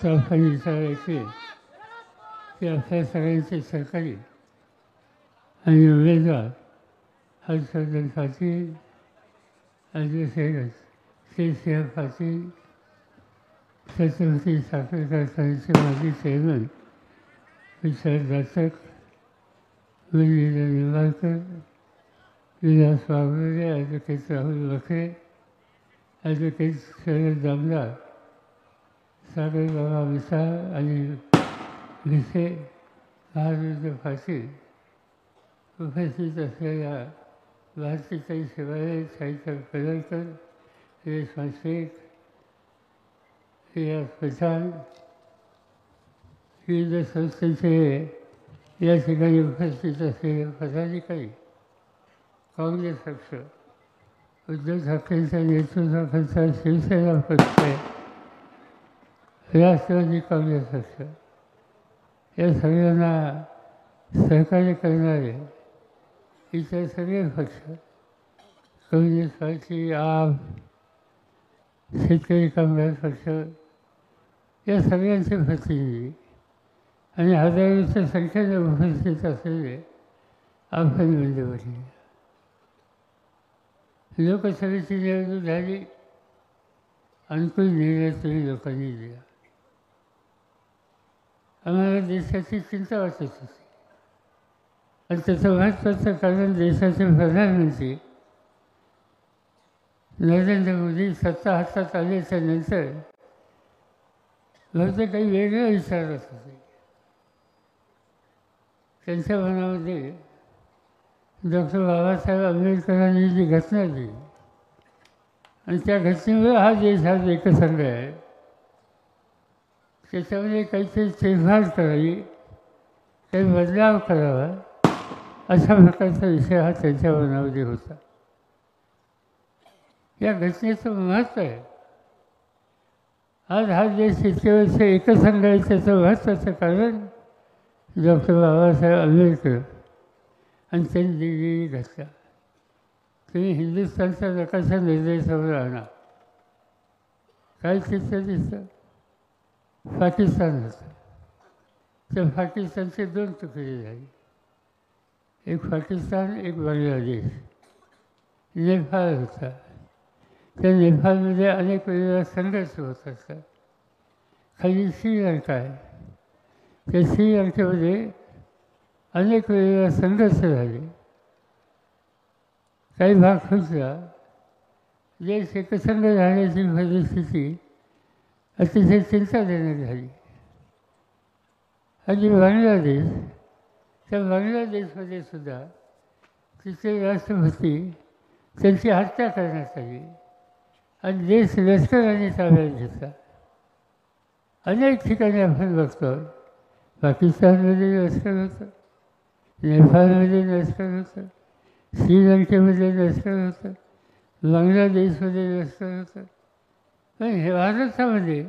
चौफानी करायची की आपल्या सगळ्यांची सहकारी आणि उमेदवार हर्षवर्धन पाटील, अजय सिंह पाटील, छत्रपती साखर कारखान्याचे माजी चेअरमन विशाल जाचक, विजय निंबाळकर, विलास वाघमारे, ॲडव्होकेट राहुल बखरे, ॲडव्होकेट शरद दामदार, सागर बाबा मिसाळ आणि भिसे, महाराज पाटील, उपस्थित असलेल्या भारतीताई शिवाळे, साहित्य पडळकर, रेश्मा शेख, रियाज पठाण, विविध संस्थेचे या ठिकाणी उपस्थित असलेले पदाधिकारी, काँग्रेस पक्ष, उद्धव ठाकरेंच्या नेतृत्वाखालचा शिवसेना पक्ष, राष्ट्रवादी काँग्रेस पक्ष या सगळ्यांना सहकार्य करणारे इतर सगळे पक्ष, कम्युनिस्ट पार्टी, आप, शेतकरी कामगार पक्ष या सगळ्यांचे प्रतिनिधी आणि हजारोच्या संख्येने उपस्थित असलेले आपण मंडळी. लोकसभेची निवडणूक झाली, अनुकूल निर्णय तुम्ही लोकांनी दिला. आम्हाला देशाची चिंता वाटत होती आणि त्याचं महत्त्वाचं कारण देशाचे प्रधानमंत्री नरेंद्र मोदी सत्ता हातात आल्याच्या नंतर बहुतेक काही वेगळं विचारत होते. त्यांच्या मनामध्ये डॉक्टर बाबासाहेब आंबेडकरांनी जी घटना दिली आणि त्या घटनेमुळे हा देश आज एकसंघ आहे, त्याच्यामध्ये काहीतरी फेरफार करावी, काही बदलाव करावा अशा प्रकारचा विषय हा त्यांच्या मनामध्ये होता. या घटनेचं महत्त्व आहे. आज हा देश इतके वर्ष एकसंघ आहे त्याचं महत्त्वाचं कारण डॉक्टर बाबासाहेब आंबेडकर आणि त्यांनी दिलेली घटना. तुम्ही हिंदुस्थानच्या नकाशा निर्देशावर आणा, काय चित्र दिसतं? पाकिस्तान होतं. त्या पाकिस्तानचे दोन तुकडे झाले, एक पाकिस्तान, एक बांगलादेश. नेपाळ होता. त्या नेपाळमध्ये अनेक वेळेला संघर्ष होत असतात. खाली श्रीलंका आहे. त्या श्रीलंकेमध्ये अनेक वेळेला संघर्ष झाले. काही भाग फुटला. देश एकसंघ राहण्याची परिस्थिती अतिशय चिंताजनक झाली. आणि बांगलादेश, त्या बांगलादेशमध्ये सुद्धा तिथले राष्ट्रपती त्यांची हत्या करण्यात आली आणि देश लष्कराने ताब्यात घेतला. अनेक ठिकाणी आपण बघतो, पाकिस्तानमध्ये लष्कर होतं, नेपाळमध्ये लष्कर होतं, श्रीलंकेमध्ये लष्कर होतं, बांगलादेशमध्ये लष्कर होतं. पण हे भारतामध्ये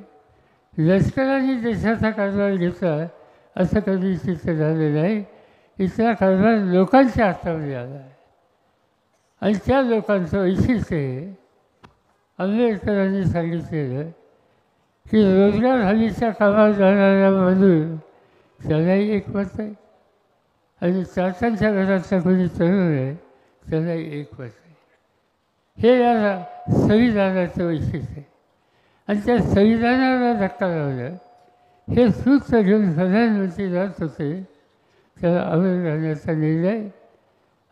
लष्कराने देशाचा कारभार घेतला असं कधी चित्र झालेलं नाही. इथला कारभार लोकांच्या हातामध्ये आला आहे आणि त्या लोकांचं वैशिष्ट्य हे आंबेडकरांनी सांगितलेलं की रोजगार हमीच्या कामात जाणाऱ्या मजूर त्यालाही एक मत आहे आणि चाचांच्या घरातला कोणी तरुण आहे त्यालाही एक मत आहे. हे या संविधानाचं वैशिष्ट्य आहे. आणि त्या संविधानाला धक्का लावला. हे सूत्र घेऊन प्रधानमंत्री जात होते, त्याला अमर राहण्याचा निर्णय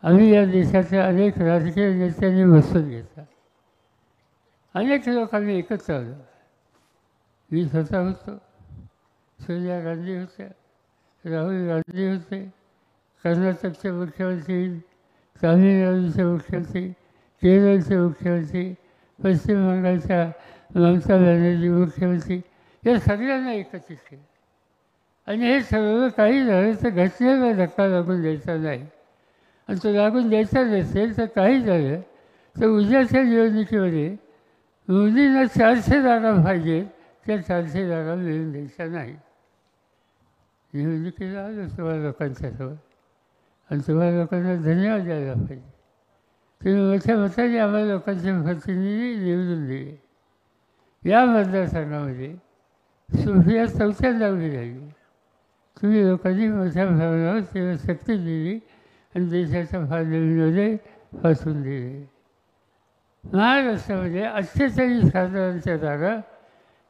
आम्ही या देशाच्या अनेक राजकीय नेत्यांनी बसून घेतला. अनेक लोक आम्ही एकत्र आलो. मी स्वतः होतो, सोनिया गांधी होत्या, राहुल गांधी होते, कर्नाटकचे मुख्यमंत्री, तामिळनाडूचे मुख्यमंत्री, केरळचे मुख्यमंत्री, पश्चिम बंगालच्या ममता बॅनर्जी मुख्यमंत्री, या सगळ्यांना एकत्रित केलं. आणि हे सगळं काही झालं तर घटनेला धक्का लागून द्यायचा नाही. आणि तो लागून द्यायचा नसेल तर काही झालं तर उद्याच्या निवडणुकीमध्ये मोदींना 400 जागा पाहिजे, त्या 400 जागा मिळून द्यायच्या नाही. निवडणुकीला आलो तुम्हाला लोकांच्यासमोर आणि तुम्हाला लोकांना धन्यवाद द्यायला पाहिजे. तुम्ही मोठ्या मताने आम्हाला लोकांचे प्रतिनिधी निवडून दिले. या मतदारसंघामध्ये सोफिया चौथ्यांदा उभी राहिली. तुम्ही लोकांनी मोठ्या प्रमाणावर तिला शक्ती दिली आणि देशाच्या फायद्यामध्ये फसवून दिले. महाराष्ट्रामध्ये 48 खासदारांच्या जागा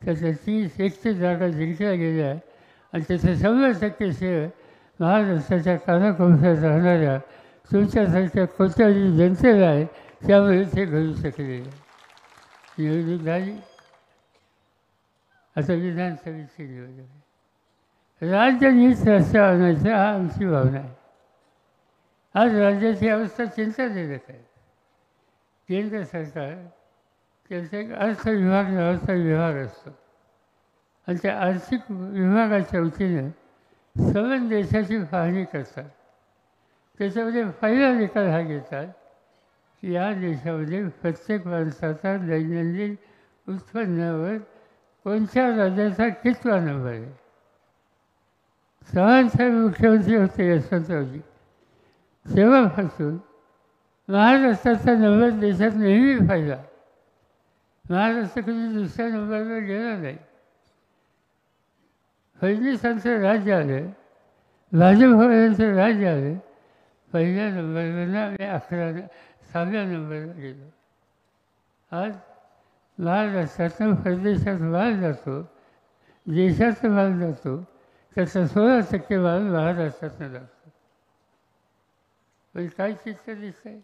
त्याच्या 30-31 जागा जिंकल्या गेल्या आणि त्याचं 100% श्रेय महाराष्ट्राच्या कानाकोपऱ्यात राहणाऱ्या तुमच्यासारख्या कोट्यावधी जनतेला आहे. त्यामुळे ते घडू शकले. निवडणूक झाली, आता विधानसभेची निवडणूक आहे. राज्य नीट रस्त्यावर आणायचं हा आमची भावना आहे. आज राज्याची अवस्था चिंताजनक आहे. केंद्र सरकार त्यांचा एक अर्थ विभाग नावाचा विभाग असतो आणि त्या आर्थिक विभागाच्या वतीनं सर्व देशाची पाहणी करतात. त्याच्यामध्ये पहिला निकाल हा घेतात की या देशामध्ये प्रत्येक माणसाचा दैनंदिन उत्पन्नावर कोणत्या राज्याचा कितवा नंबर आहे. चव्हाणसाहेब मुख्यमंत्री होते यशवंतरावजी, तेव्हापासून महाराष्ट्राचा नंबर देशात नेहमी पाहिला. महाराष्ट्र कधी दुसऱ्या नंबरवर गेला नाही. फडणवीसांचं राज्य आलं, भाजपवाल्यांचं राज्य आलं, पहिल्या नंबरवरनं आम्ही 6व्या नंबरवर गेलो. आज महाराष्ट्रातून परदेशात माल जातो, देशाचा माल जातो, त्याचा 16% माल महाराष्ट्रातून जातो. पण काय चित्र दिसत आहे?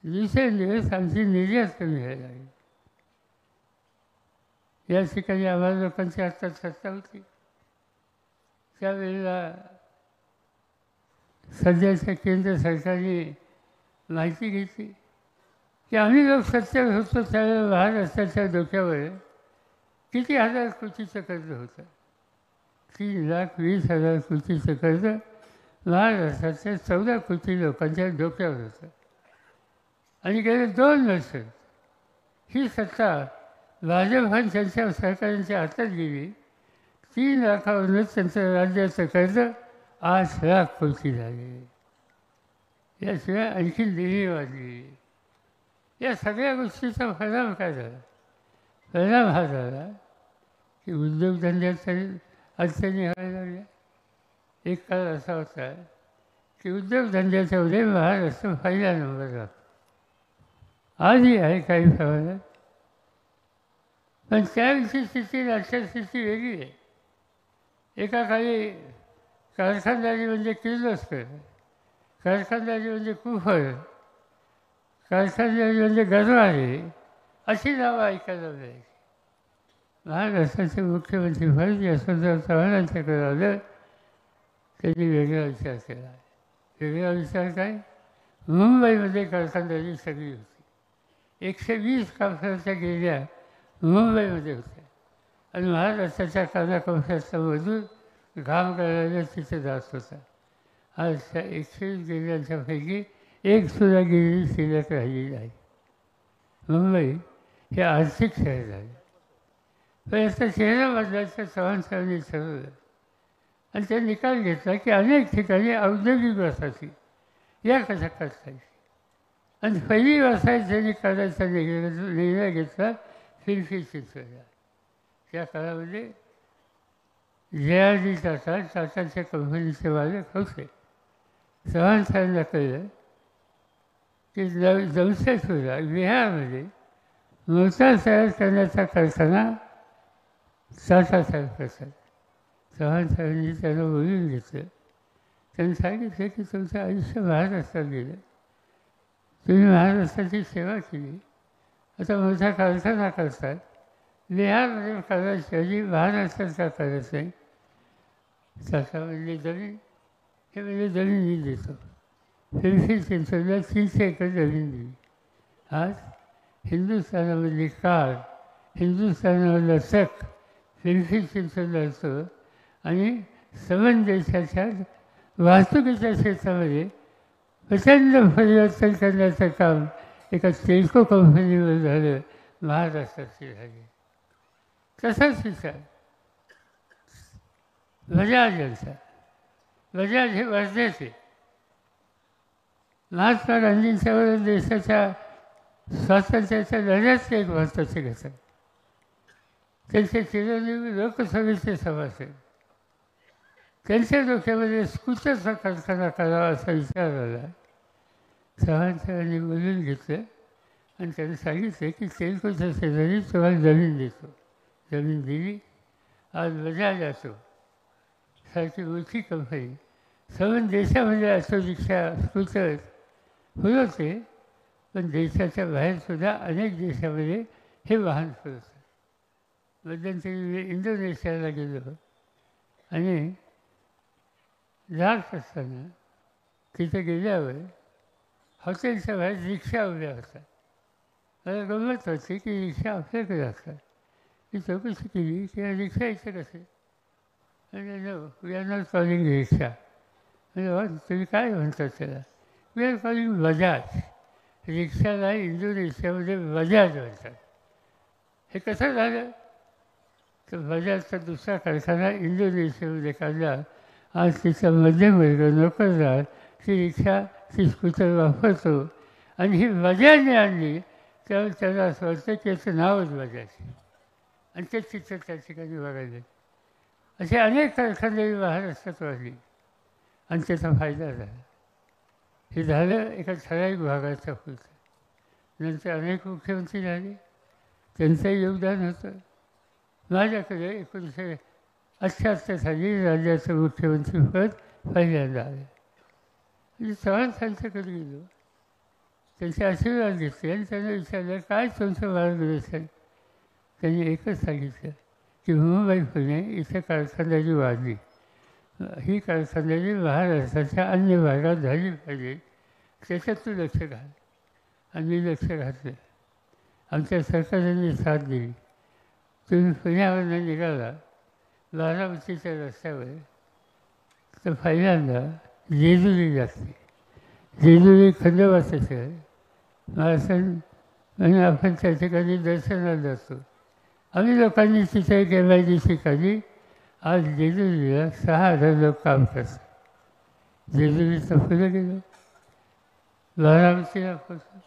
दिवसेंदिवस आमची निर्यात कमी व्हायला लागली. या ठिकाणी आम्हाला लोकांची आता चर्चा होती. त्यावेळेला सध्याच्या केंद्र सरकारने माहिती घेतली की आम्ही लोक सत्तेवर होतो त्यावेळेला महाराष्ट्राच्या डोक्यावर किती हजार कोटीचं कर्ज होतं. 3,20,000 कोटीचं कर्ज महाराष्ट्राच्या 14 कोटी लोकांच्या डोक्यावर होतं. आणि गेले 2 वर्ष ही सत्ता भाजपांच्या सरकारांच्या हातात गेली. 3 लाखावरूनच त्यांचं राज्याचं कर्ज 8 लाख कोटी झाले. याशिवाय आणखी देणी वाढली. या सगळ्या गोष्टीचा परिणाम काय झाला? परिणाम हा झाला की उद्योगधंद्याच्या अडचणी व्हायला लागल्या. एक काळ असा होता की उद्योगधंद्याच्यामध्ये महाराष्ट्र पहिला नंबर लागतो. आजही आहे काही प्रमाणात, पण त्यावेळची स्थिती आजच्या स्थिती वेगळी आहे. एका काळी कारखानदारी म्हणजे किर्लोस्कर, कारखानदारी म्हणजे कुफर, कारखानदारी म्हणजे गरवारे अशी नावं ऐकायला मिळायची. महाराष्ट्राचे मुख्यमंत्री फडणवीस यशवंतराव चव्हाणांच्याकडे आलं, त्यांनी वेगळा विचार केला. वेगळा विचार काय? मुंबईमध्ये कारखानदारी सगळी होती. 120 कारखान्याच्या गिरण्या मुंबईमध्ये होत्या आणि महाराष्ट्राच्या कानाकोपऱ्याचा मजूर घाम करायला तिथे जात होता. आज त्या 120 गिरण्यांच्यापैकी एक सुद्धा गिरणी शिल्लक राहिली नाही. मुंबई हे आर्थिक शहर झाले. पण याचा चेहरा बदलायचं चव्हाण साहेबांनी ठरवलं आणि ते निकाल घेतला की अनेक ठिकाणी औद्योगिक वसाहती या कशा करता येईल. आणि पहिली वसाहत त्यांनी करायचा निर्णय घेतला फिल्फी चिंचवडला. त्या काळामध्ये JRD टाटाच्या कंपनीचे मालक होते. चव्हाण साहेबांना कळलं की जमशेदपूरला बिहारमध्ये मोटार तयार करण्याचा कारखाना टाटा साहेब करतात. चव्हाण साहेबांनी त्यांना बोलून घेतलं. त्यांनी सांगितलं की तुमचं आयुष्य महाराष्ट्रात गेलं, तुम्ही महाराष्ट्राची सेवा केली, आता मोठा कारखाना करतात, बिहारमध्ये करायची महाराष्ट्रात का करत नाही? टाटा म्हणजे जमीन, हे म्हणजे जमीन मी देतो. फिल्फी चिंचवडला 300 एकर जमीन दिली. आज हिंदुस्थानामधली कार, हिंदुस्थानामधला ट्रक फिल्फी चिंचवडला असतो आणि सवन देशाच्या वाहतुकीच्या क्षेत्रामध्ये प्रचंड परिवर्तन करण्याचं काम एका टेल्को कंपनीवर झालं, महाराष्ट्राची झाली. तसाच विचार बजाज यांचा. बजाज हे वर्धेचे. महात्मा गांधींच्यावर देशाच्या स्वातंत्र्याच्या लढ्याचे एक महत्त्वाचे घटक. त्यांचे चिरंजीवी लोकसभेचे सभासद. त्यांच्या डोक्यामध्ये स्कूटरचा कारखाना करावा असा विचार आला. चव्हाण बोलून घेतलं आणि त्यांनी सांगितलं की तेलकोच्या शेजारी तुम्हाला जमीन देतो. जमीन दिली. आज बजाज असो सारखी मोठी कंपनी संपूर्ण देशामध्ये ऑटो रिक्षा स्कूटर होते, पण देशाच्या बाहेरसुद्धा अनेक देशामध्ये हे वाहन सुरू होतं. मध्यंतरी मी इंडोनेशियाला गेलो आणि जात असताना तिथे गेल्यावर हॉटेलच्या बाहेर रिक्षा उभ्या होत्या. मला गंमत होती की रिक्षा आपल्याकडे असतात. मी चौकशी केली की रिक्षा इथे कसे, म्हणजे no we are not calling rickshaw. म्हणजे तुम्ही काय म्हणतात त्याला? We are calling Bajaj. रिक्षाला इंडोनेशियामध्ये बजाज म्हणतात. हे कसं झालं? तर बजाजचा दुसरा कारखाना इंडोनेशियामध्ये काढला. आज तिचा मध्यमवर्ग नोकरदार ती रिक्षा ती स्कूटर वापरतो आणि ही बजाजने आणली. त्यावेळी त्याला असं वाटतं की याचं नावच बजाज आणि ते चित्र त्या ठिकाणी बघायला. असे अनेक कारखाने महाराष्ट्रात वाढली आणि त्याचा फायदा झाला. हे झालं एका ठराविक भागाच्या पुरतं. नंतर अनेक मुख्यमंत्री झाले, त्यांचंही योगदान होतं. माझ्याकडे 1978 साली राज्याचं मुख्यमंत्रीपद पहिल्यांदा आलं. म्हणजे चव्हाण साहेबांच्याकडे गेलो, त्यांचे आशीर्वाद घेतले आणि त्यांना विचारलं काय तुमचं मार्गदर्शन. त्यांनी एकच सांगितलं की मुंबई पुणे इथे कारखानदारी वाढली, ही कारखानदारी महाराष्ट्राच्या अन्य भागात झाली पाहिजे, त्याच्यात तू लक्ष घाल. आणि मी लक्ष घातलं. आमच्या सरकारने साथ दिली. तुम्ही पुण्यावरनं निघाला बारामतीच्या रस्त्यावर तर पहिल्यांदा जेजुरी लागते. जेजुरी खंडोबाचं शहर. महाराष्ट्र म्हणून आपण त्या ठिकाणी दर्शनाला जातो. आम्ही लोकांनी तिथे एक MIDC काढली. आज जेजुरीला 6,000 लोक काम करतात. जेजुरीचं पुढे गेलो, बारामतीला पोचलो,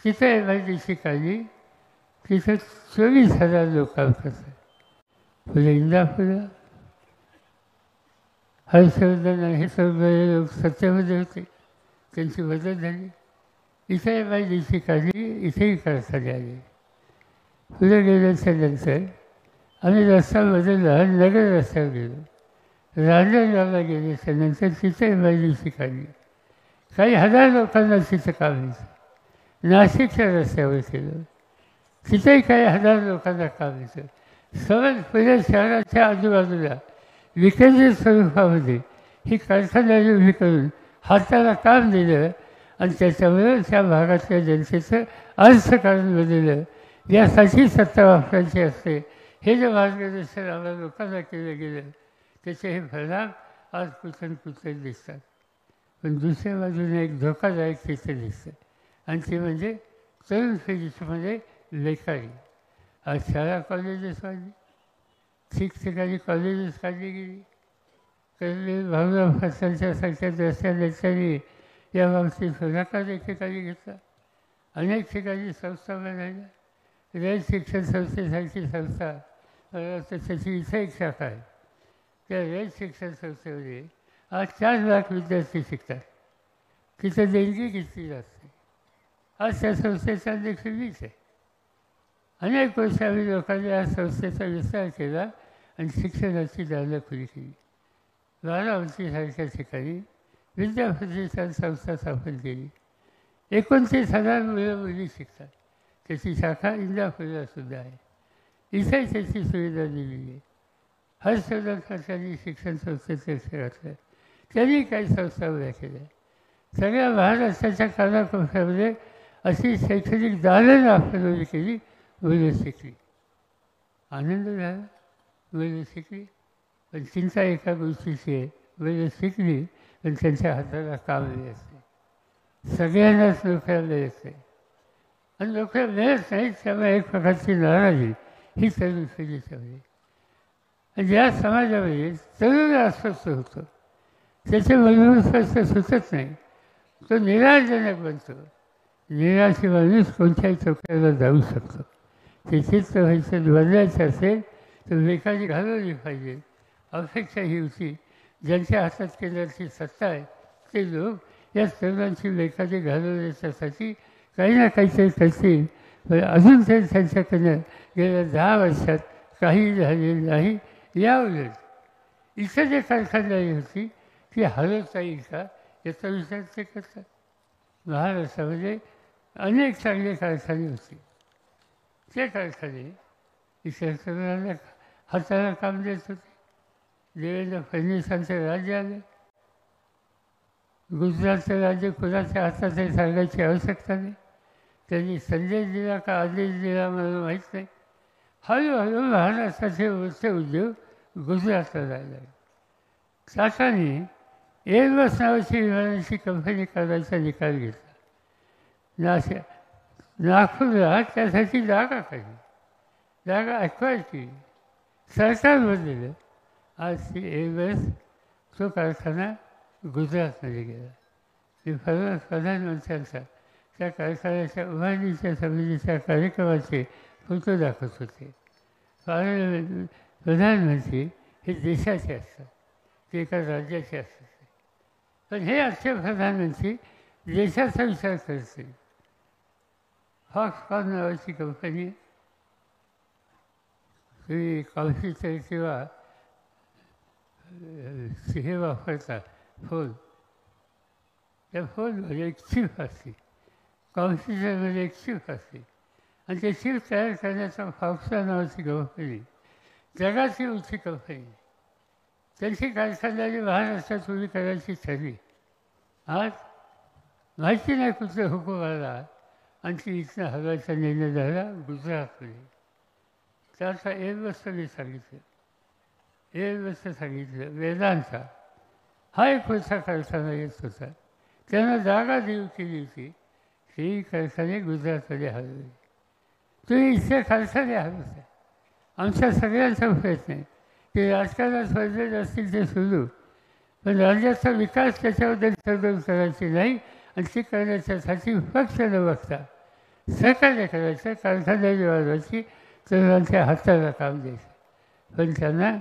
तिथे MIDC काढली. तिथे 24,000 लोक काम करतात. पुढे इंदापूरला हर्षवर्धन हे सगळे लोक सत्तेमध्ये होते, त्यांची मदत झाली. इथे MIDC काढली, इथेही कारखाने आले. पुढे गेल्याच्यानंतर आम्ही रस्ता बदलला, नगर रस्त्यावर गेलो. रांजणगावला गेल्याच्यानंतर तिथे MIDC काढली. काही हजार लोकांना तिथं काम येतं. नाशिकच्या रस्त्यावर केलं, तिथेही काही हजार लोकांना काम येतं. सहज पुणे शहराच्या आजूबाजूला विकेंद्रित स्वरूपामध्ये ही कारखानदारी उभी करून हाताला काम दिलं आणि त्याच्यामुळे त्या भागातल्या जनतेचं अर्थकारण बदललं. यासाठी सत्ता वापरायची असते हे जे मार्गदर्शन आम्हाला लोकांना केलं गेलं त्याचे हे परिणाम आज कुठे दिसतात. पण दुसऱ्या बाजूने एक धोकादायक चित्र दिसतं आणि ते म्हणजे तरुण पिढीमध्ये बेकारी. आज शाळा कॉलेजेस वाढली, ठिकठिकाणी कॉलेजेस काढली गेली. कधी भाऊराव फसांच्यासारख्या द्रष्ट्या नेत्यांनी या बाबतीत पुढाकार एकेकाळी घेतला. अनेक ठिकाणी संस्था बनायला. रयत शिक्षण संस्थेसारखी संस्था, त्याची इथे एक शाखा आहे. त्या रयत शिक्षण संस्थेमध्ये आज 4 लाख विद्यार्थी शिकतात. तिथं देणगी घेतली जाते. आज त्या संस्थेचा अध्यक्ष मीच आहे. अनेक वर्ष आम्ही लोकांनी या संस्थेचा विस्तार केला आणि शिक्षणाची दारं खुली केली. बारामतीसारख्या ठिकाणी विद्याप्रतिष्ठान संस्था स्थापन केली. 29,000 मुलं मुली शिकतात. त्याची शाखा इंदापूरला सुद्धा आहे. इथे त्याची सुविधा दिली आहे. हर्षवर्धन शिक्षण संस्थेचे लक्ष घातलं. त्यांनी काही संस्था उभ्या केल्या. सगळ्या महाराष्ट्राच्या कानाकोपऱ्यामध्ये अशी शैक्षणिक दालनं आपण उभी केली. मुलं शिकली, आनंद झाला. मुलं शिकली, पण चिंता एका गोष्टीची आहे, मुलं शिकली पण त्यांच्या हाताला काम मिळत नाही. सगळ्यांनाच नोकऱ्या मिळत नाही आणि नोकऱ्या मिळत नाहीत. त्यामुळे एक प्रकारची नाराजी ही तरुण पिढीच्यामध्ये. आणि ज्या समाजामध्ये तरुण अस्वस्थ होतो, त्याचे मनोस्वस्थ सुचत नाही, तो निराशजनक बनतो. निराशी माणूस कोणत्याही चौक्याला जाऊ शकतो. ते चित्र व्हायचं बदलायचं असेल तर लेखाची घालवली पाहिजे. अपेक्षा ही होती ज्यांच्या हातात केंद्राची सत्ता आहे ते लोक या सर्वांची लेखाची घालवण्यासाठी काही ना काहीतरी करतील. पण अजून ते त्यांच्याकडनं गेल्या 10 वर्षात काही झालेलं नाही. याउलट इथं जे कारखानदारी होती ती हलवता येईल का याचा विचार ते करतात. महाराष्ट्रामध्ये अनेक चांगले कारखाने होते. ते कारखाने इतर तरुणांना हाताला काम देत होते. देवेंद्र फडणवीसांचं राज्य आलं. गुजरातचं राज्य कुणाच्या हातात हे सांगायची आवश्यकता नाही. त्यांनी संदेश दिला का आदेश दिला मला माहीत नाही. हळूहळू महाराष्ट्राचे वरचे उद्योग गुजरातला जायला लागले. टाटाने एअरबस नावाची विमानाची कंपनी करायचा निकाल घेतला. नागपूरला त्यासाठी जागा काढली. जागा अक्वायर केली. सरकार बदललं. आज ती एअरबस तो कारखाना गुजरातमध्ये गेला. मी प्रधानमंत्र्यांचा त्या कारखान्याच्या उभारणीच्या समितीच्या कार्यक्रमाचे फोटो दाखवत होते. प्रधानमंत्री हे देशाचे असतात, ते एका राज्याचे असतात. पण हे आजचे प्रधानमंत्री देशाचा विचार करत नाही. फॉक्सकॉन नावाची कंपनी तुम्ही कॉम्प्युटर किंवा हे वापरता फोन, त्या फोनमध्ये एक चिप असते. कॉम्प्युटरमध्ये एक चिप असते आणि ते चिप तयार करण्याचा फॉक्सकॉन नावाची कंपनी जगाची मोठी कंपनी. त्यांची कारखानदारी महाराष्ट्रात उभी करायची ठरली. आज माहिती नाही कुठला हुकूम आला आणि ती इथनं हलवायचा निर्णय झाला गुजरातमध्ये. त्याचा एअरबसचं मी सांगितलं. एअरबसचं सांगितलं. वेदांचा हा एक मोठा कारखाना येत होता. त्यांना जागा देऊ केली होती. ही कारखाने गुजरातमध्ये हलवले. तुम्ही इथले कारखाने हलवता. आमच्या सगळ्यांचा प्रयत्न आहे की राजकारणात स्पर्धेत असतील ते सुरू, पण राज्याचा विकास त्याच्याबद्दल तडजोड करायची नाही. आणि ते करण्याच्यासाठी फक्त न बघता सहकार्य करायचं, कारखानदारी वाढवायची, तरुणांच्या हाताला काम द्यायचं. पण त्यांना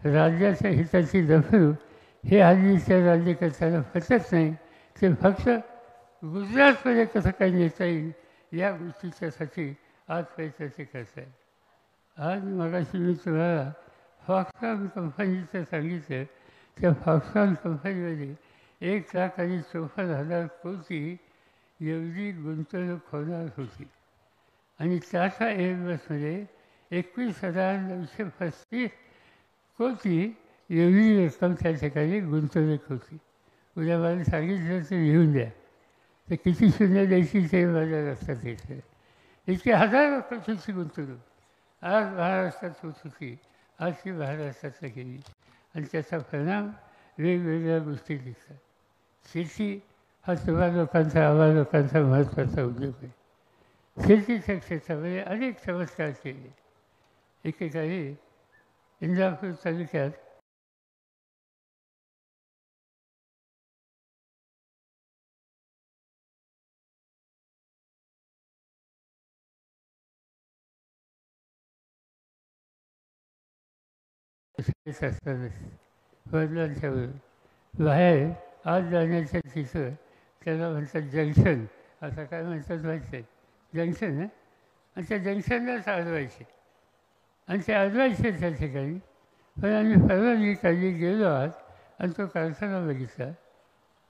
राज्याच्या हिताची दखल हे हल्लीच्या राज्यकर्त्यांना पटत नाही. ते फक्त गुजरातमध्ये कसं काही नेता येईल या गोष्टीच्यासाठी आज प्रयत्न ते करत आहेत. आज मगाशी मी तुम्हाला फॉक्सकॉन कंपनीचं सांगितलं. त्या फॉक्सकॉन कंपनीमध्ये 1,54,000 कोटी एवढी गुंतवणूक होणार होती. आणि टाटा एअरबसमध्ये 21,935 कोटी एवढी रक्कम त्या ठिकाणी गुंतवणूक होती. उद्या मला सांगितलं तर लिहून द्या. तर किती शून्य द्यायची ते माझ्या लक्षात येतं. इतकी हजारो कोटीची गुंतवणूक आज महाराष्ट्रात होत होती. आज ती महाराष्ट्रातला गेली आणि त्याचा परिणाम वेगवेगळ्या गोष्टी दिसतात. शेती हा सर्व लोकांचा, आम्हा लोकांचा महत्त्वाचा उद्योग आहे. शेतीच्या क्षेत्रामध्ये अनेक चमत्कार केले. एकेकाळी इंदापूर तालुक्यात वडिलांच्यावर बाहेर आज जाण्याच्या तिथं त्याला म्हणतात जंक्शन. असं काय म्हणतात माहिती आहे? जंक्शन आहे. आणि त्या जंक्शनलाच अडवायचे आणि ते अडवायचे त्या ठिकाणी. पण आम्ही परवानगी काढली, गेलो आज आणि तो कारखाना बघितला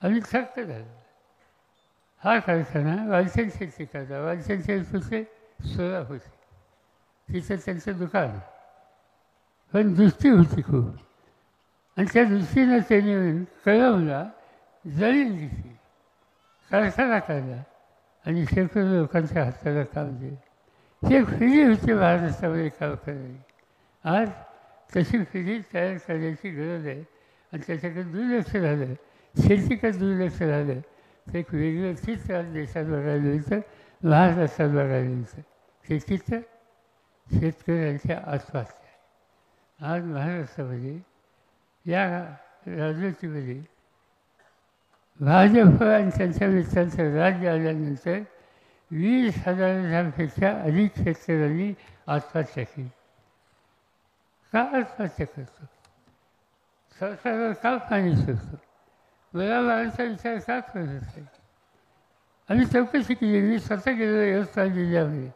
आणि थक्क झालो. हा कारखाना वालचंद शेती करता. वालचंद शेत होते सोलापूरचे. तिथं त्यांचं दुकान, पण दृष्टी होती खूप. आणि त्या दृष्टीनं त्यांनी कळवला, जमीन दिसली, कारखाना काढला आणि शेकडो लोकांच्या हाताला काम दिलं. ही एक पिढी होती महाराष्ट्रामध्ये काम करणारी. आज तशी पिढी तयार करण्याची गरज आहे. आणि त्याच्याकडे दुर्लक्ष झालं, शेतीकडे दुर्लक्ष झालं तर एक वेगळं चित्र आज देशात बघायला मिळतं, महाराष्ट्रात बघायला मिळतं. ते चित्र शेतकऱ्यांच्या आत्महत्या. आज महाराष्ट्रामध्ये या राजनीतीमध्ये भाजप आणि त्यांच्या मित्रांचं राज्य आल्यानंतर 20,000पेक्षा अधिक शेतकऱ्यांनी आत्महत्या केली. का आत्महत्या करतो? संसारावर का पाणी सुटतो? मला माणसा विचार का करत नाही? आम्ही चौकशी केली. मी स्वतः गेलो यवतमाळ जिल्ह्यामध्ये.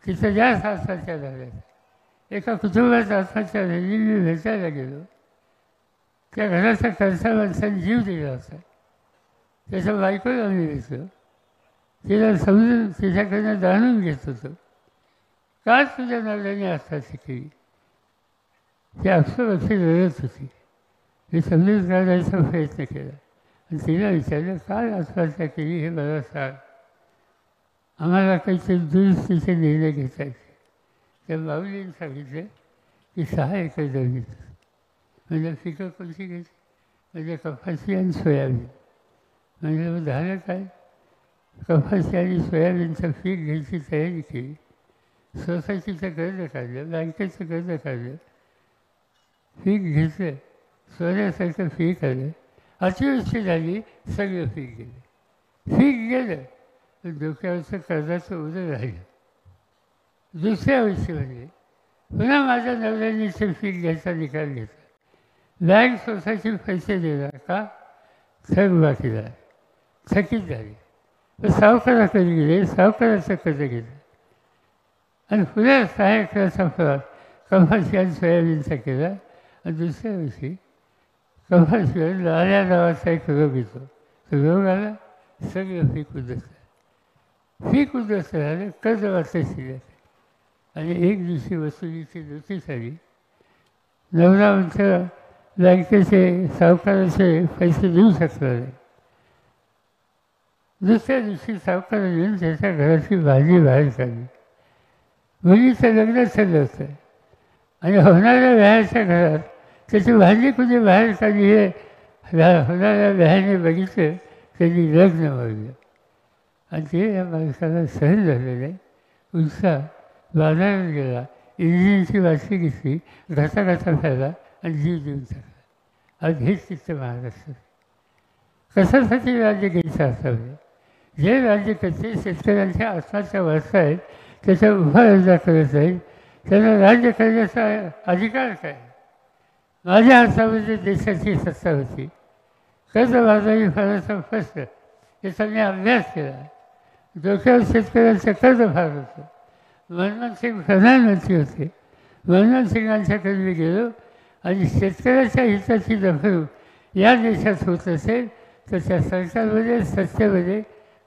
तिथं जास्त आत्महत्या झाल्या. एका कुटुंबाचा आत्महत्या झाली. मी भेटायला गेलो. त्या घराच्या कर्ता माणसाने जीव दिला होता. त्याच्या बायकोला आम्ही भेटलो. तिला समजून तिच्याकडनं जाणून घेत होतो. का तुझ्या नवऱ्याने आत्महत्या केली? ती अक्षरशः रडत होती. मी समजून काढायचा प्रयत्न केला आणि तिला विचारलं, काय आत्महत्या केली हे मला सांग. आम्हाला काहीतरी दुरुस्तीचे निर्णय घेतायचे. त्या माऊलीने सांगितलं की 6 एकर जमीन. म्हणजे पिकं कोणती घ्यायची? म्हणजे कपाशी आणि सोयाबीन. म्हणजे मग झालं काय? कपाशी आणि सोयाबीनचं पीक घ्यायची तयारी केली. सोसायटीचं कर्ज काढलं, बँकेचं कर्ज काढलं, पीक घेतलं, सोन्यासारखं पीक आलं. अतिवृष्टी झाली, सगळं पीक गेलं. पीक गेलं पण डोक्यावरचं कर्जाचं उदर राहिलं. दुसऱ्या वर्षी म्हणजे पुन्हा माझ्या नवऱ्याने ते पीक घ्यायचा निकाल घेतला. बँक सोसायटी पैसे देणार का? थक बाकीला थकीत झाली. तर सावकाराकडे गेले, सावकाराचं कर्ज घेतलं आणि पुन्हा 6 एकराचा प्लॉट कपाशी आणि सोयाबीनचा केला. आणि दुसऱ्या वर्षी कपाशीवर लाल्या नावाचा एक रोग येतो. तो रोग आला, सगळं पीक उद्ध्वस्त. पीक उद्ध्वस्त झालं, कर्ज मात्र शिल्लक. आणि एक दिवशी वसुलीची नोटीस आली. नवरा म्हणतं बँकेचे सावकाराचे पैसे देऊ शकणार नाही. दुसऱ्या दिवशी सावकार येऊन त्याच्या घराची भाजी बाहेर काढली. मुलीचं लग्न चाललं होतं आणि होणाऱ्या व्यायाच्या घरात त्याची भाजी कुठे बाहेर काढली हे होणाऱ्या व्यायाने बघितलं. त्यांनी लग्न मागलं आणि ते या माणसाला सहन झालं नाही. उत्साह बाजारात गेला, इंजिनची वाशी घेतली, घासा खायला आणि जीव देऊन टाकला. आज हेच चित्र महाराष्ट्रात. कशासाठी राज्य घ्यायचं असावे? जे राज्य करते शेतकऱ्यांच्या आत्माच्या वारसा आहेत त्याच्या उपाययोजना करत नाही. त्यांना राज्य करण्याचा अधिकार काय? माझ्या हातामध्ये देशाची सत्ता होती. कर्जबाजारी फारचा प्रश्न याचा मी अभ्यास केला. डोक्यावर शेतकऱ्यांचं कर्ज फार होतं. मनमोहन सिंग प्रधानमंत्री होते. मनमोहन सिंगांच्याकडे मी गेलो आणि शेतकऱ्याच्या हिताची दखल या देशात होत असेल तर त्या सरकारमध्ये सत्तेमध्ये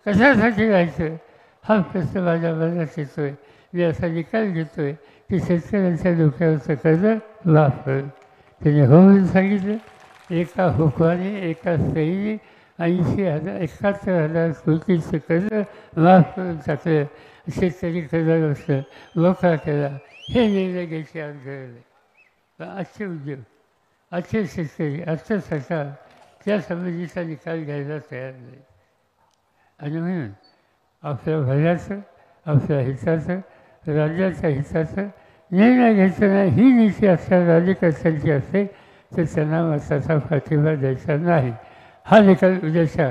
कशासाठी राहायचं हा प्रश्न माझ्या मनात येतो आहे. मी असा निकाल घेतो आहे की शेतकऱ्यांच्या डोक्यावरचं कर्ज माफ करेल. त्याने हो म्हणून सांगितलं. एका हुकमाने एका सहीने 71,000 कोटीचं कर्ज माफ करून टाकलं. शेतकरी कर्जाग्रस्त मोकळा केला. हे निर्णय घ्यायचे आज गरज आहे. पण आजचे उद्योग, आजचे शेतकरी, आजचं सरकार त्या संबंधीचा निकाल घ्यायला तयार नाही. आणि म्हणून आपल्या भल्याचं, आपल्या हिताचं, राज्याच्या हिताचं निर्णय घ्यायचा नाही. ही नीती असल्या राज्यकर्त्यांची असेल तर त्यांना मताचा पाठिंबा द्यायचा नाही. हा निकाल उद्याच्या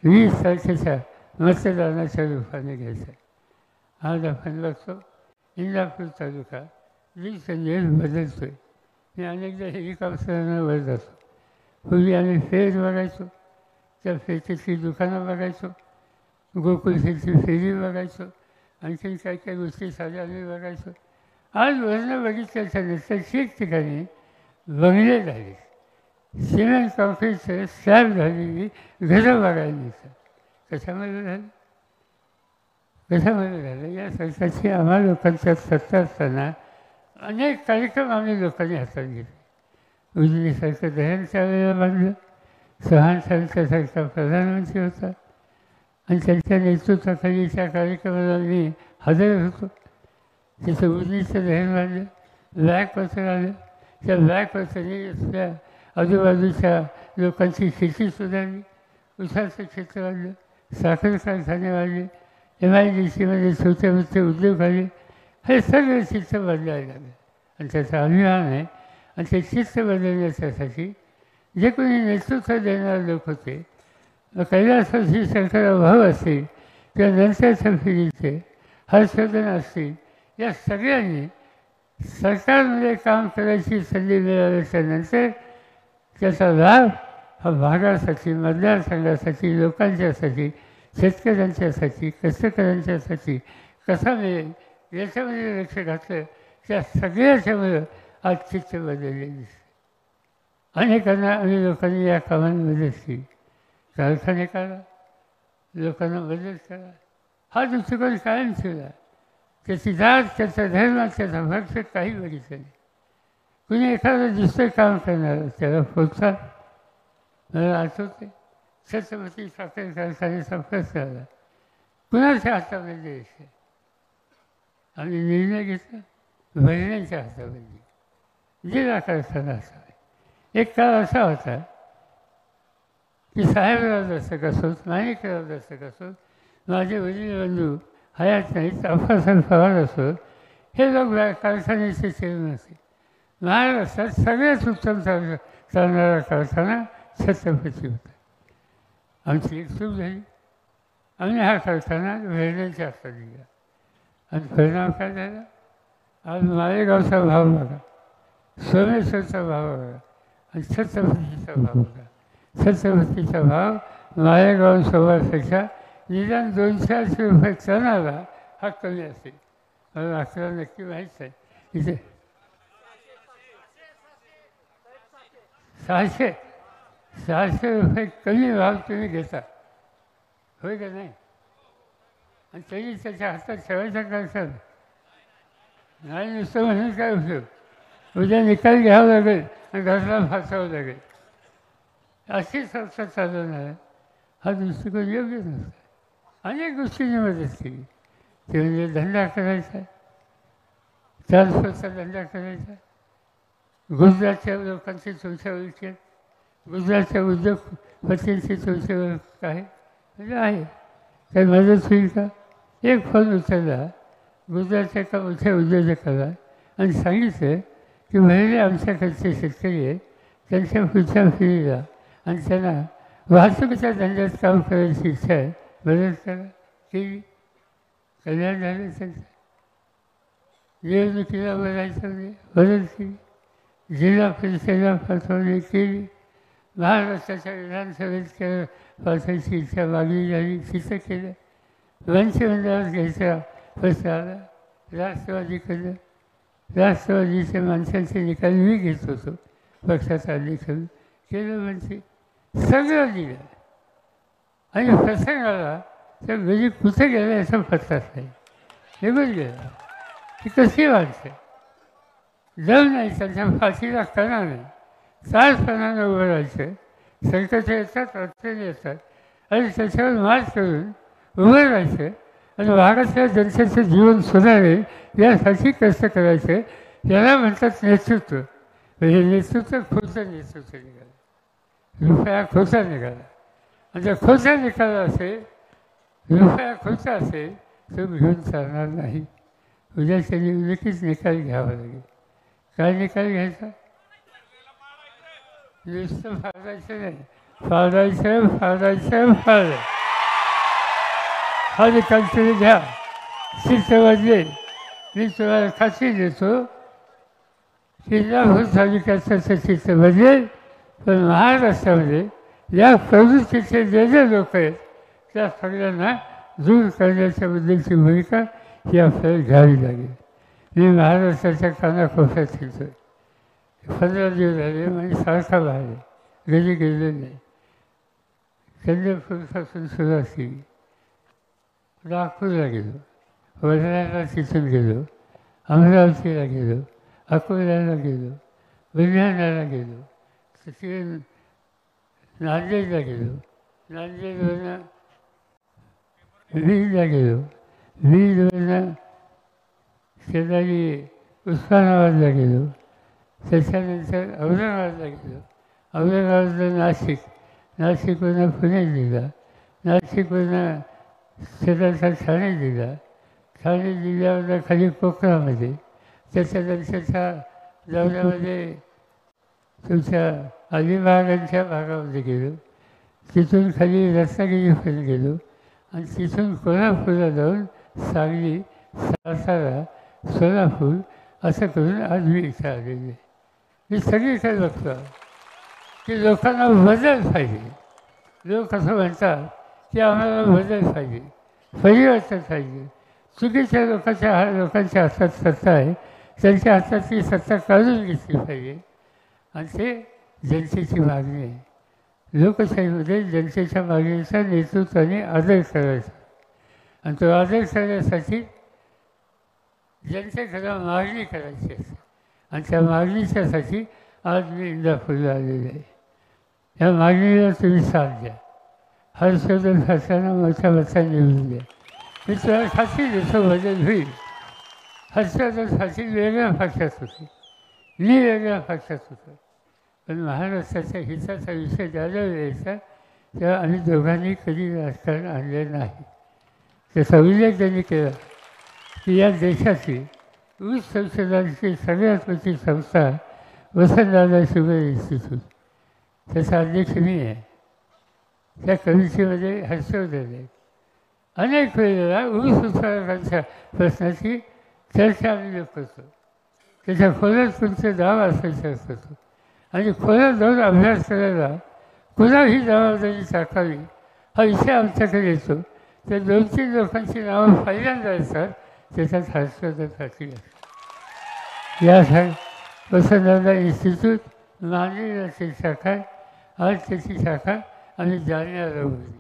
20 तारखेच्या मतदानाच्या रूपाने घ्यायचा. आज आपण बघतो इंदापूर तालुका दिवसेंदिवस बदलतो आहे. मी अनेकदा हेलिकॉप्टरनं वर जातो. पूर्वी आम्ही फेर बघायचो, त्या फेरीची दुकानं बघायचो, गोकुळची फेरी बघायचो, आणखीन काही काही गोष्टी साध्या आम्ही बघायचो. आज वरनं बघितल्याच्या नंतर ठिकठिकाणी बंगले झाले, सिमेंट कॉन्क्रीटचं स्लॅब झालेली घरं बघायला मिळतात. कशामध्ये झालं? कशामध्ये झालं? या सरकारची आम्हा लोकांच्या सत्ता असताना अनेक कार्यक्रम आम्ही लोकांनी हातात घेतले. उजनीसारखं दह्यांच्या वेळेला बांधलं, चव्हाण सारख्यासारखा प्रधानमंत्री होता आणि त्यांच्या नेतृत्वाखाली त्या कार्यक्रमाला मी हजर होतो. तिथं उजनीचं दहन बांधलं, ब्लॅक वॉटर आलं. त्या ब्लॅक वॉटरने त्या आजूबाजूच्या लोकांची शेती सुधारली, उसाचं क्षेत्र वाढलं, साखर कारखाने वाढले, MIDCमध्ये छोटे मोठे उद्योग आले. हे सगळं चित्र बदलायला लागलं आणि त्याचा अभिमान आहे. आणि ते चित्र बदलण्यासाठी जे कोणी नेतृत्व देणारे लोक होते, कैलासवासी शंकरराव भाऊ असतील किंवा नंतरच्या पिढीचे हर्षवर्धन असतील, या सगळ्यांनी सरकारमध्ये काम करायची संधी मिळाल्याच्या नंतर त्याचा लाभ हा भागासाठी, मतदारसंघासाठी, लोकांच्यासाठी, शेतकऱ्यांच्यासाठी, कष्टकऱ्यांच्यासाठी कसा मिळेल याच्यामध्ये लक्ष घातलं. त्या सगळ्याच्यामुळं आज चित्र बदलले दिसते. अनेकांना आणि लोकांनी या कामांमध्ये मदत केली. कारखाने करा, लोकांना मदत करा, हा दृष्टिकोन कायम ठेवला. त्याची जात, त्याचा धर्म, त्याचा भक्त काही बघितलं नाही. कुणी एखादं दुसरं काम करणार त्याला प्रोत्साहन. मला आठवते छत्रपती साखर कारखान्याचा प्रश्न आला. कुणाच्या हातामध्ये द्यायचं? आम्ही निर्णय घेतला बहिणींच्या हातामध्ये जिल्हा कारखाना असावा. एक काळ असा होता की साहेबराव दस्तक असोत, माणिकराव दस्तक असोत, माझे वडील बंधू हयात नाहीत, अप्पासाहेब पवार असोत, हे लोक कारखान्याचे चेअरमन असते. महाराष्ट्रात सगळ्यात उत्तम चालणारा कारखाना छत्रपती होता. आमची एक चूक झाली. आम्ही हा कारखाना बहिणींच्या हातात दिला आणि परिणाम काय झाला? आज मालेगावचा भाव बघा, सोमेश्वरचा भाव बघा आणि छत्रपतीचा भाव बघा. छत्रपतीचा भाव मालेगाव सोबतपेक्षा निदान 200-400 रुपये टनाला हा कमी असेल. मला अकरा नक्की माहीत आहे. इथे 600 रुपये कमी भाव तुम्ही घेता, होय का नाही? आणि तरी त्याच्या हातात ठेवायचा कारखाना नाही. नुसतं म्हणून काय उपयोग? उद्या निकाल घ्यावं लागेल आणि घरला फासावं लागेल. अशी संस्था चालवणार हा दृष्टिकोन योग्य नसतो. अनेक गोष्टींनी मदत केली. ते म्हणजे धंदा करायचा, ट्रान्सफरचा धंदा करायचा. गुजरातच्या लोकांची तुमच्या ओळखी आहेत, गुजरातच्या उद्योगपतींची तुमच्या ओळख आहे म्हणजे आहे. काही मदत होईल का? एक फोन उचलला गुजरातच्या एका मोठ्या उद्योजकाला आणि सांगितलं की महिने आमच्याकडचे शेतकरी आहेत, त्यांच्या पुढच्या पिढीला आणि त्यांना वाहतुकीच्या धंद्यात काम करायची इच्छा आहे, मदत करा. केली. कल्याण झालं त्यांचं. निवडणुकीला बोलायचं म्हणजे मदत केली. जिल्हा परिषदेला पाठवणी केली. महाराष्ट्राच्या विधानसभेत पाठवायची इच्छा मागणी झाली, तिथं केलं. मंत्रिमंडळात घ्यायचा प्रश्न आला, राष्ट्रवादीकडं. राष्ट्रवादीच्या माणसांचे निकाल मी घेत होतो पक्षाचा अध्यक्ष. केलं मंत्री, सगळं दिलं. आणि प्रसंग आला तर घरी कुठे गेलं याचा पत्ताच नाही. निघून गेला. ती कशी माणसं जाऊ नाही, त्यांच्या फाशीला कणा नाही. साजपणानं उभं राहायचं. संकट येतात, अडचणी येतात आणि त्याच्यावर मात करून उभं राहायचं आणि भागातल्या जनतेचं जीवन सुधारेल यासाठी कष्ट करायचं. याला म्हणतात नेतृत्व. म्हणजे नेतृत्व खोटं नेतृत्व निघालं. रुपया खोटा निघाला. आणि जर खोटा निघाला असेल, रुपया खोटा असेल तो घेऊन चालणार नाही. उद्या त्यांनी नक्कीच निकाल घ्यावा लागेल. काय निकाल घ्यायचा? नुसतं फाडायचं नाही, फाडायचं. हा निकाल तुम्ही घ्या. चित्र बदलेल. मी तुम्हाला खात्री देतो जिल्हाभर तालुक्याचं चित्र बदलेल. पण महाराष्ट्रामध्ये या प्रवृत्तीचे जे जे लोक आहेत त्या सगळ्यांना दूर करण्याच्या बद्दलची भूमिका ही आपल्याला घ्यावी लागेल. मी महाराष्ट्राच्या कानाकोपऱ्यात फिरतो. 15 दिवस झाले म्हणजे सारखा बाहेर घरी गेले नाही. चंद्रपूरपासून सुरुवात केली, नागपूरला गेलो, वर्ध्याला तिथून गेलो, अमरावतीला गेलो, अकोल्याला गेलो, बुलढाण्याला गेलो, तिथे नांदेडला गेलो, नांदेडवरनं बीडला गेलो, बीडवरनं शेजारी उस्मानाबादला गेलो, त्याच्यानंतर औरंगाबादला गेलो, औरंगाबादला नाशिकवरनं पुणे दिला, नाशिकवरनं शेजारचा ठाणे दिला, ठाणे जिल्ह्यावरनं खाली कोकणामध्ये, त्याच्यानंतरच्या दौऱ्यामध्ये तुमच्या अलिबागांच्या भागामध्ये गेलो, तिथून खाली रत्नागिरीपर्यंत गेलो आणि तिथून कोल्हापूरला जाऊन सांगली, सातारा, सोलापूर असं करून आज मी इथे आलेली आहे. मी सगळीकडे बघतो की लोकांना बदल पाहिजे. लोक असं म्हणतात की आम्हाला बदल पाहिजे, परिवर्तन पाहिजे. चुकीच्या लोकांच्या हातात सत्ता आहे, त्यांच्या हातात ती सत्ता काढून घेतली पाहिजे. आणि ते जनतेची मागणी आहे. लोकशाहीमध्ये जनतेच्या मागणीचा नेतृत्वाने आदर करायचा आणि तो आदर करण्यासाठी जनतेकडे मागणी करायची असते. आणि त्या मागणीच्यासाठी आज मी इंदापूरला आलेलो आहे. या मागणीला तुम्ही साथ द्या. हर्षवर्धन खात्यांना मोठ्या मताने निवडून द्या. मी तुम्हाला खात्री देतो बदल होईल. हर्षवर्धन खाती वेगळ्या पक्षात होते, मी वेगळ्या पक्षात होतो. पण महाराष्ट्राच्या हिताचा विषय ज्याला यायचा तेव्हा आम्ही दोघांनी कधी राजकारण आणले नाही. त्याचा उल्लेख त्यांनी केला की या देशाची ऊस संशोधनाची सगळ्यात मोठी संस्था वसंतदादा शुगर इन्स्टिट्यूट, त्याचा अध्यक्ष मी आहे. त्या कमिटीमध्ये हर्षवर्धन आहे. अनेक वेळेला ऊस उत्पादकांच्या प्रश्नाची चर्चा आम्ही करतो. त्याच्या खोलात तुमचे दाव असायचे असतो आणि खोलात जाऊन अभ्यास करायला कुणाही जबाबदारी टाकावी हा विषय आमच्याकडे येतो. तर 2-3 लोकांची नावं पहिल्यांदा असतात, त्याच्यात हर्षवर्धन खाती असतात. यासाठी वसंतदादा इन्स्टिट्यूट नांदेडची शाखा आहे. आज त्याची शाखा आम्ही जालन्याला उघडली.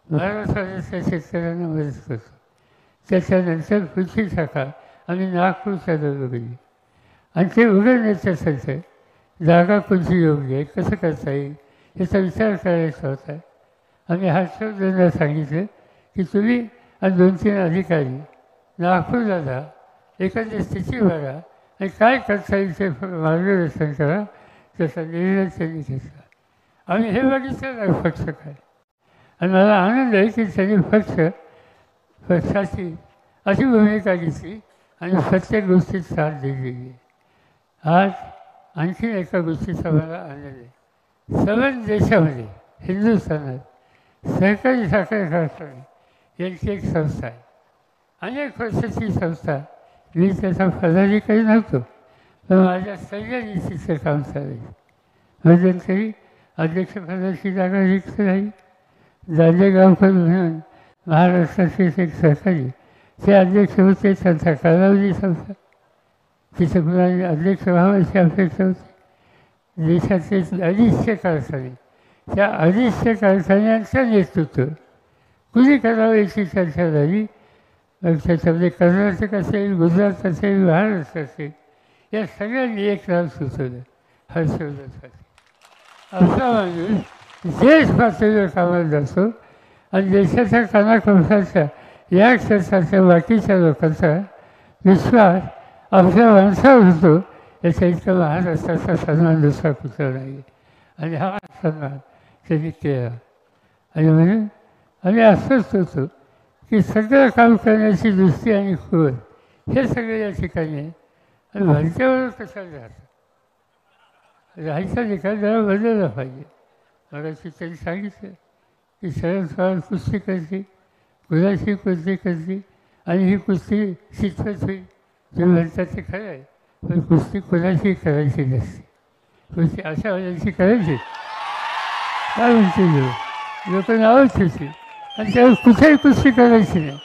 महाराष्ट्राच्या शेतकऱ्यांना मदत करतो. त्याच्यानंतर पुढची शाखा आम्ही नागपूरच्या उघडली. आणि ते उघडण्याच्यासाठी जागा कोणती योग्य आहे, कसं करता येईल याचा विचार करायचा होता. आम्ही हर्षवर्धनला सांगितलं की तुम्ही आणि 2-3 अधिकारी नागपूरला जा, एखादी स्थिती बघा आणि काय करता येईल ते मार्गदर्शन करा. त्याचा निर्णय त्यांनी घेतला. आम्ही हे बघितलं नाही पक्ष काय. आणि मला आनंद आहे की त्यांनी पक्षाची अशी भूमिका घेतली आणि प्रत्येक गोष्टीत साथ दिली. आज आणखी एका गोष्टीचा मला आनंद आहे. सर्वच देशामध्ये हिंदुस्थानात सहकारी साखर कारखाने यांची एक संस्था आहे. अनेक वर्षाची संस्था. मी त्याचा पदाधिकारी नव्हतो, पण माझ्या सगळ्यांनी तिचं काम चालायचं. मध्यंतरी अध्यक्षपदाची जागा रिक्त राहील. दांडेगावकर म्हणून महाराष्ट्राचे एक सहकारी ते अध्यक्ष होते. त्यांचा कालावधी संपला. तिथं कुणाला अध्यक्ष व्हावाची अपेक्षा होती. देशाचे 250 कारखाने, त्या 250 कारखान्यांचं नेतृत्व कुणी करावं याची चर्चा झाली. मग त्याच्यामध्ये कर्नाटक असेल, गुजरात असेल, महाराष्ट्र असेल, या सगळ्यांनी एक नाव सुचवलं, हर्षवर्धन. असा माणूस देश पातळीवर कामाला जातो आणि देशाच्या कानाकोपऱ्याच्या या क्षेत्राच्या बाकीच्या लोकांचा विश्वास आपल्या माणसावर होतो. याचा इतका महाराष्ट्राचा सन्मान दुसरा कुठला नाही. आणि हा सन्मान त्यांनी केला. आणि म्हणून आम्ही असंच होतो की सगळं काम करण्याची दृष्टी आणि खोल हे सगळे या ठिकाणी आहे. आणि भरच्यावर कशाला राहायचा ठिकाण जरा बदलला पाहिजे. मगाशी त्यांनी सांगितलं की शरद पवार कुस्ती करते, कुणाशी कुस्ती करते आणि ही कुस्ती शिकवत होईल. जे म्हणतात ते खरं आहे, पण कुस्ती कुणाशी करायची नसते. कुस्ती अशा वेळेची करायची काय म्हणते लोक नावं ठेवतील आणि त्यावर कुठेही कुस्ती करायची नाही.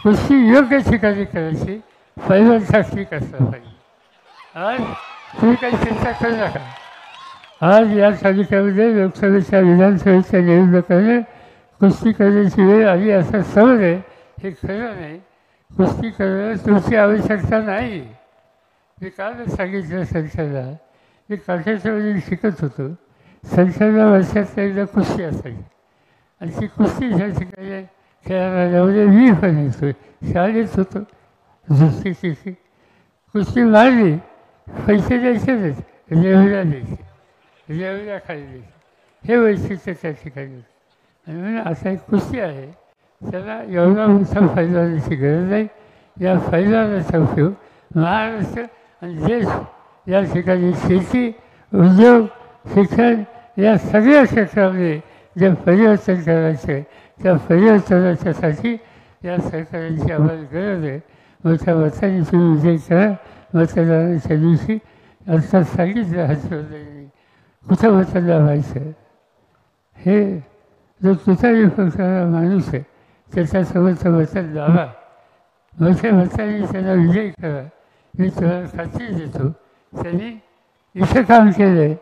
कुस्ती योग्य ठिकाणी करायची, पैलवान ताकदीक असला पाहिजे. आज तुम्ही काही चिंता करू नका. आज या तालुक्यामध्ये लोकसभेच्या विधानसभेच्या निवडणुकाने कुस्ती करण्याची वेळ आली असं समज आहे. हे खरं नाही. कुस्ती करणं तुमची आवश्यकता नाही. मी कालच सांगितलं संसदला. मी काठाच्यावरील शिकत होतो. संसदला वर्षात एकदा कुस्ती असायची आणि ती कुस्ती ज्या ठिकाणी खेळायला त्यामध्ये मी पण येतो. शाळेत होतो. दुसरी कुस्ती मारली, पैसे द्यायचे नाहीत, रेवड्या द्यायचे, रेवड्या खाली द्यायचे. हे वैशिष्ट्य त्या ठिकाणी होतं. आणि म्हणून असा एक कुस्ती आहे, त्याला एवढा मोठा पैलवानाची गरज नाही. या पैलवानाचा उपयोग महाराष्ट्र आणि देश या ठिकाणी शेती, उद्योग, शिक्षण या सगळ्या क्षेत्रामध्ये जे परिवर्तन करायचे त्या परिवर्तनाच्यासाठी या सरकारांची आम्हाला गरज आहे. मोठ्या मताने तुम्ही विजय करा. मतदानाच्या दिवशी अर्थात सांगितलं हर्षवर्धननी कुठं मतदान व्हायचं. हे जो तुतारी पक्षाचा माणूस आहे त्याच्यासोबतचं वचन लावा, मोठ्या मताने त्यांना विजय करा. मी तुम्हाला खात्री देतो त्यांनी इथं काम केलं आहे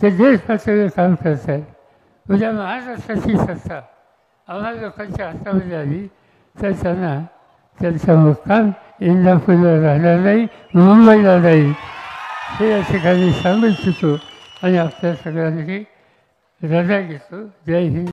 ते देश पातळीवर काम करतात. उद्या महाराष्ट्राची सत्ता आम्हा लोकांच्या हातामध्ये आली तर त्यांना त्यांचा मुक्काम इंदापूरला राहणार नाही, मुंबईला नाही, हे या ठिकाणी सांगू इच्छितो आणि आपल्या सगळ्यांनी रजा घेतो. जय हिंद.